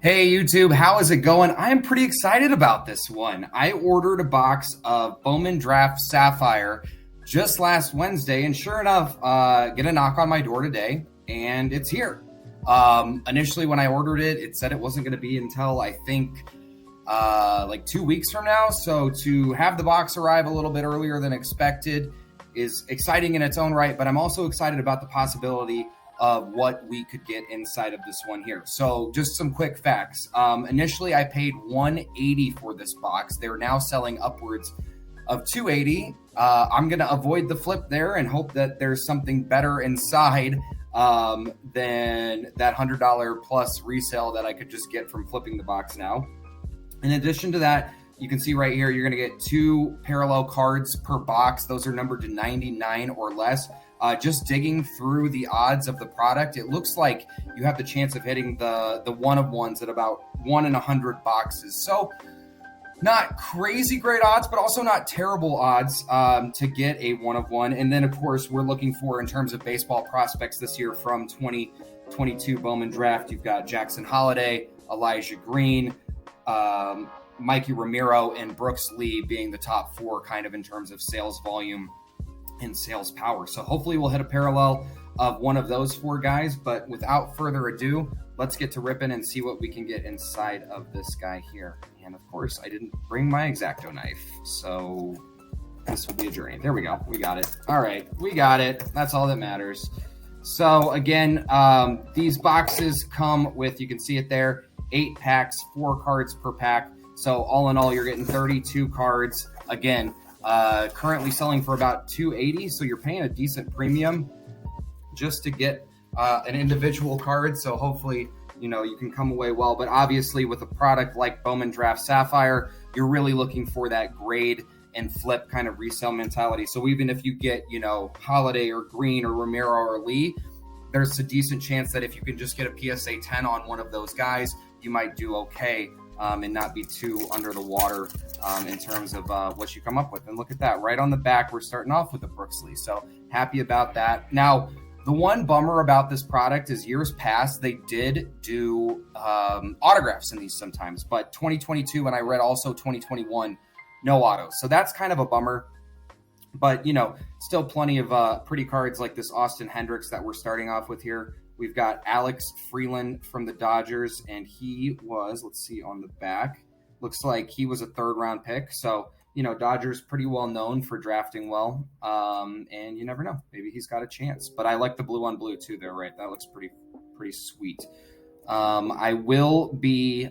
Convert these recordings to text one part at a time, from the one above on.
Hey YouTube, how is it going? I am pretty excited about this one. I ordered a box of Bowman Draft Sapphire just last Wednesday, and sure enough, get a knock on my door today, and it's here. Initially, when I ordered it, it said it wasn't going to be until I think like 2 weeks from now. So to have the box arrive a little bit earlier than expected is exciting in its own right, but I'm also excited about the possibility of what we could get inside of this one here. So just some quick facts. Initially, I paid $180 for this box. They're now selling upwards of $280. I'm going to avoid the flip there and hope that there's something better inside than that $100 plus resale that I could just get from flipping the box now. In addition to that, you can see right here, you're going to get 2 parallel cards per box. Those are numbered to 99 or less. Just digging through the odds of the product, it looks like you have the chance of hitting the one of ones at about 1 in 100 boxes. So not crazy great odds, but also not terrible odds to get a one of one. And then, of course, we're looking for, in terms of baseball prospects this year from 2022 Bowman Draft, you've got Jackson Holliday, Elijah Green, Mikey Ramiro, and Brooks Lee being the top 4 kind of in terms of sales volume and sales power. So hopefully we'll hit a parallel of one of those 4 guys. But without further ado, let's get to ripping and see what we can get inside of this guy here. And of course, I didn't bring my X-Acto knife, so this will be a journey. There we go. We got it. All right, we got it. That's all that matters. So again, these boxes come with, you can see it there, 8 packs, 4 cards per pack. So all in all, you're getting 32 cards. Again, currently selling for about $280, so you're paying a decent premium just to get an individual card. So hopefully, you can come away well. But obviously, with a product like Bowman Draft Sapphire, you're really looking for that grade and flip kind of resale mentality. So even if you get, Holiday or Green or Romero or Lee, there's a decent chance that if you can just get a PSA 10 on one of those guys, you might do okay. And not be too under the water in terms of what you come up with. And look at that. Right on the back, we're starting off with the Brooks Lee. So happy about that. Now, the one bummer about this product is years past, they did do autographs in these sometimes. But 2022, and I read also 2021, no autos. So that's kind of a bummer. But, still plenty of pretty cards like this Austin Hendricks that we're starting off with here. We've got Alex Freeland from the Dodgers, and he was, let's see on the back, looks like he was a 3rd-round pick. So, Dodgers pretty well known for drafting well, and you never know. Maybe he's got a chance. But I like the blue on blue too there, right? That looks pretty sweet. I will be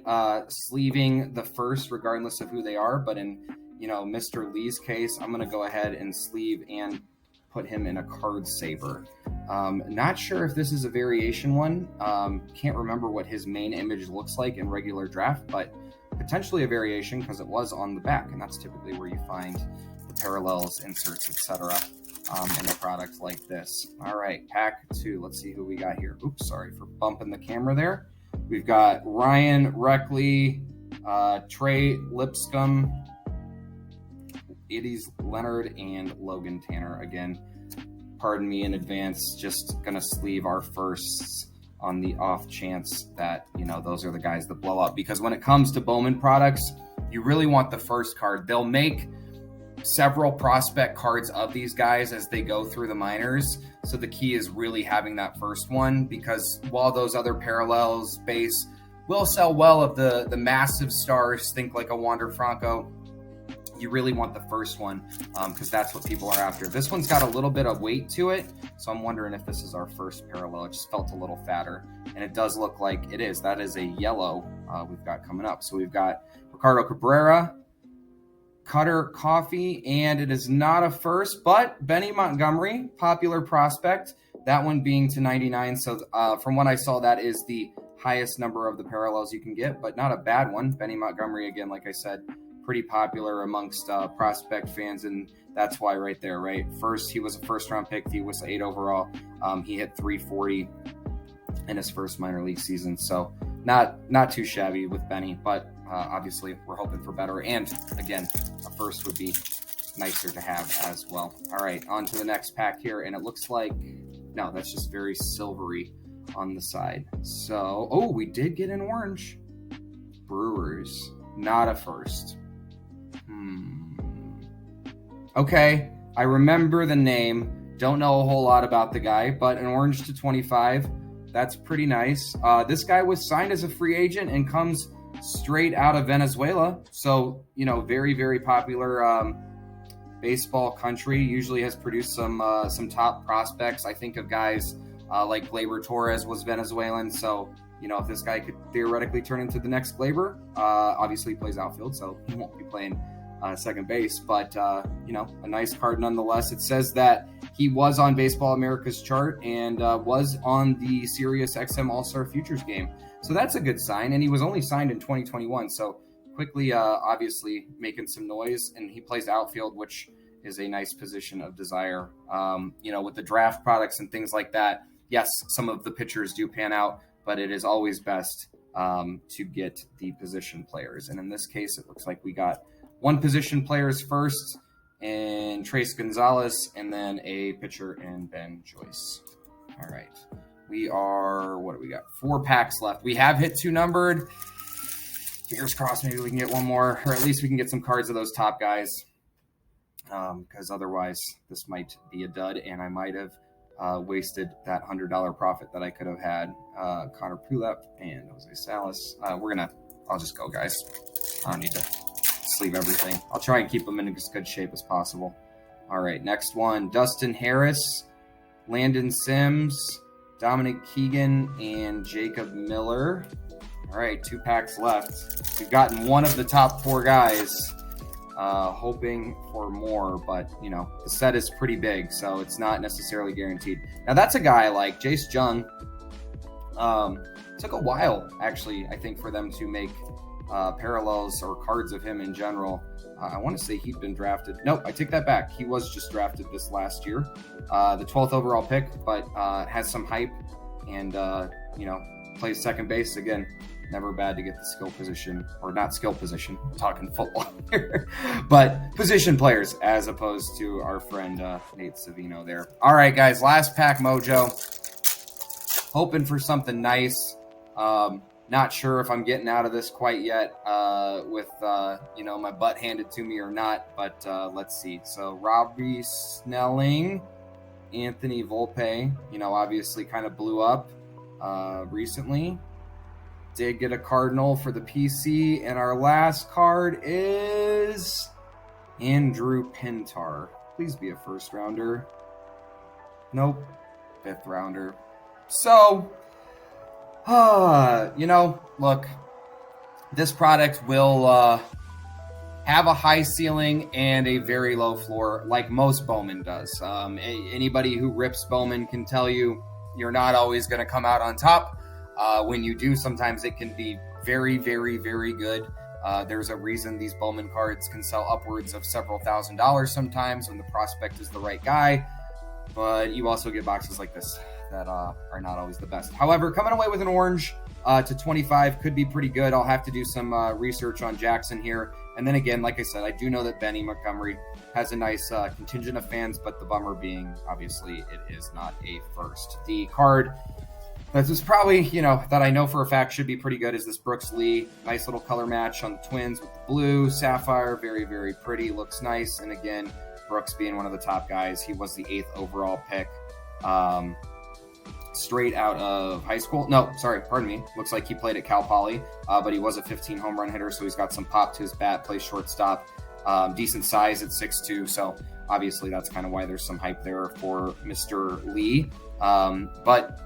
sleeving the first regardless of who they are, but in, Mr. Lee's case, I'm going to go ahead and sleeve and put him in a card saver. Not sure if this is a variation one. Can't remember what his main image looks like in regular draft, but potentially a variation because it was on the back, and that's typically where you find the parallels, inserts, etc. In a product like this. All right, pack 2. Let's see who we got here. Oops, sorry for bumping the camera there. We've got Ryan Reckley, Trey Lipscomb, Eddie Leonard, and Logan Tanner. Again, pardon me in advance, just going to sleeve our firsts on the off chance that, those are the guys that blow up. Because when it comes to Bowman products, you really want the first card. They'll make several prospect cards of these guys as they go through the minors. So the key is really having that first one, because while those other parallels base will sell well of the massive stars, think like a Wander Franco, you really want the first one because that's what people are after. This one's got a little bit of weight to it, so I'm wondering if this is our first parallel. It just felt a little fatter, and it does look like it is. That is a yellow we've got coming up. So we've got Ricardo Cabrera, Cutter Coffee, and it is not a first, but Benny Montgomery, popular prospect, that one being to 99. So from what I saw, that is the highest number of the parallels you can get, but not a bad one. Benny Montgomery, again, like I said, pretty popular amongst prospect fans, and that's why right there, right? First, he was a first-round pick. He was 8 overall. He hit 340 in his first minor league season, so not too shabby with Benny, but obviously we're hoping for better. And again, a first would be nicer to have as well. All right, on to the next pack here, and it looks like, no, that's just very silvery on the side. So, oh, we did get an orange. Brewers, not a first. Okay, I remember the name. Don't know a whole lot about the guy, but an orange to 25. That's pretty nice. This guy was signed as a free agent and comes straight out of Venezuela. So, very, very popular baseball country. Usually has produced some top prospects. I think of guys like Gleyber Torres was Venezuelan. So, if this guy could theoretically turn into the next Gleyber, obviously he plays outfield, so he won't be playing second base. But, a nice card nonetheless. It says that he was on Baseball America's chart and was on the Sirius XM All-Star Futures game. So that's a good sign. And he was only signed in 2021. So quickly, obviously, making some noise. And he plays outfield, which is a nice position of desire. With the draft products and things like that, yes, some of the pitchers do pan out, but it is always best to get the position players. And in this case, it looks like we got one position players first, and Trace Gonzalez, and then a pitcher in Ben Joyce. All right. What do we got? 4 packs left. We have hit 2 numbered. Fingers crossed maybe we can get one more, or at least we can get some cards of those top guys. Because otherwise this might be a dud, and I might have wasted that $100 profit that I could have had. Connor Pulep and Jose Salas. I'll just go, guys. I don't need to sleeve everything. I'll try and keep them in as good shape as possible. All right, next one. Dustin Harris, Landon Sims, Dominic Keegan, and Jacob Miller. All right, 2 packs left. We've gotten one of the top 4 guys. Hoping for more, but the set is pretty big, so it's not necessarily guaranteed. Now that's a guy like Jace Jung. Took a while, actually, I think, for them to make parallels or cards of him in general. I want to say he'd been drafted. Nope, I take that back. He was just drafted this last year, the 12th overall pick, but has some hype and plays second base again. Never bad to get the skill position, or not skill position, I'm talking football here, but position players as opposed to our friend Nate Savino there. All right, guys, last pack mojo. Hoping for something nice. Not sure if I'm getting out of this quite yet with, my butt handed to me or not, but let's see. So Robbie Snelling, Anthony Volpe, obviously kind of blew up recently. Did get a Cardinal for the PC, and our last card is Andrew Pintar. Please be a first rounder. Nope, 5th rounder. So, look, this product will have a high ceiling and a very low floor, like most Bowman does. Anybody who rips Bowman can tell you you're not always going to come out on top. When you do, sometimes it can be very, very, very good. There's a reason these Bowman cards can sell upwards of several $1,000s sometimes when the prospect is the right guy. But you also get boxes like this that are not always the best. However, coming away with an orange to 25 could be pretty good. I'll have to do some research on Jackson here. And then again, like I said, I do know that Benny Montgomery has a nice contingent of fans, but the bummer being, obviously, it is not a first. The card this is probably, that I know for a fact should be pretty good is this Brooks Lee. Nice little color match on the Twins with the blue, sapphire, very, very pretty, looks nice. And again, Brooks being one of the top guys. He was the 8th overall pick, straight out of high school. No, sorry, pardon me. Looks like he played at Cal Poly, but he was a 15 home run hitter, so he's got some pop to his bat, plays shortstop, decent size at 6'2", so obviously that's kind of why there's some hype there for Mr. Lee. But,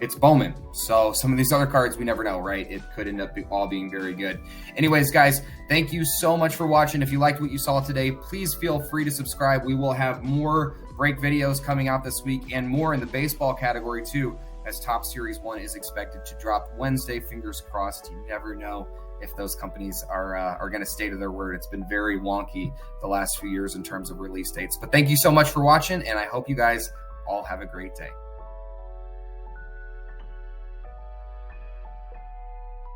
it's Bowman. So some of these other cards, we never know, right? It could end up all being very good. Anyways, guys, thank you so much for watching. If you liked what you saw today, please feel free to subscribe. We will have more break videos coming out this week and more in the baseball category too, as Top Series 1 is expected to drop Wednesday. Fingers crossed. You never know if those companies are going to stay to their word. It's been very wonky the last few years in terms of release dates. But thank you so much for watching, and I hope you guys all have a great day.